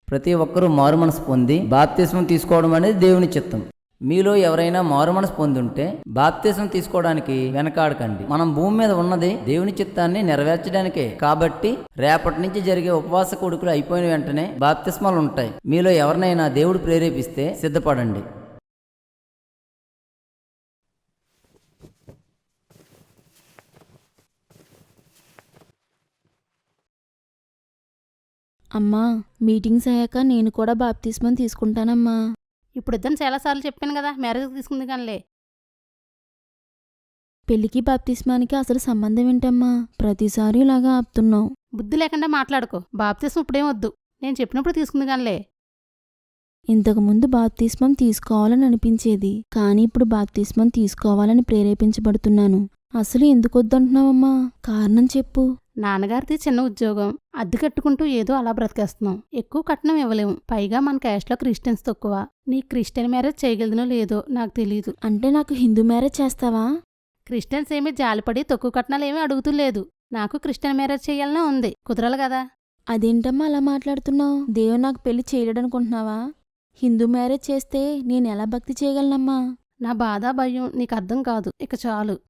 ప్రతి ఒక్కరూ మారుమనసు పొంది బాప్తిస్మం తీసుకోవడం అనేది దేవుని చిత్తం. మీలో ఎవరైనా మారుమనసు పొందుంటే బాప్తిస్మం తీసుకోవడానికి వెనకాడకండి. మనం భూమి మీద ఉన్నది దేవుని చిత్తాన్ని నెరవేర్చడానికే. కాబట్టి రేపటి నుంచి జరిగే ఉపవాస కొడుకులు అయిపోయిన వెంటనే బాప్తిస్మాలు ఉంటాయి. మీలో ఎవరినైనా దేవుడు ప్రేరేపిస్తే సిద్ధపడండి. అమ్మా, మీటింగ్స్ అయ్యాక నేను కూడా బాప్తిస్మం తీసుకుంటానమ్మా. ఇప్పుడు ఇద్దరు చాలాసార్లు చెప్పాను కదా, మ్యారేజ్ తీసుకుంది కానిలే. పెళ్లికి బాప్తిస్మానికి అసలు సంబంధం ఏంటమ్మా? ప్రతిసారి ఇలాగా ఆపుతున్నావు. బుద్ధి లేకుండా మాట్లాడుకో. బాప్తిస్మం ఇప్పుడేం వద్దు, నేను చెప్పినప్పుడు తీసుకుంది కానిలే. ఇంతకుముందు బాప్తిస్మం తీసుకోవాలని అనిపించేది, కానీ ఇప్పుడు బాప్తిస్మం తీసుకోవాలని ప్రేరేపించబడుతున్నాను. అసలు ఎందుకు వద్దంటున్నావమ్మా? కారణం చెప్పు. నాన్నగారిది చిన్న ఉద్యోగం, అద్దె కట్టుకుంటూ ఏదో అలా బ్రతికేస్తున్నాం. ఎక్కువ కట్నం ఇవ్వలేము. పైగా మన క్యాస్ట్లో క్రిస్టియన్స్ తక్కువ. నీ క్రిస్టియన్ మ్యారేజ్ చేయగలదునో లేదో నాకు తెలీదు. అంటే నాకు హిందూ మ్యారేజ్ చేస్తావా? క్రిస్టియన్స్ ఏమీ జాలిపడి తక్కువ కట్నాలు ఏమీ అడుగుతూ లేదు. నాకు క్రిస్టియన్ మ్యారేజ్ చేయాలనే ఉంది, కుదరాలి కదా. అదేంటమ్మా అలా మాట్లాడుతున్నావు? దేవుడు నాకు పెళ్లి చేయలేడనుకుంటున్నావా? హిందూ మ్యారేజ్ చేస్తే నేను ఎలా భక్తి చేయగలనమ్మా? నా బాధ భయం నీకు అర్థం కాదు. ఇక చాలు.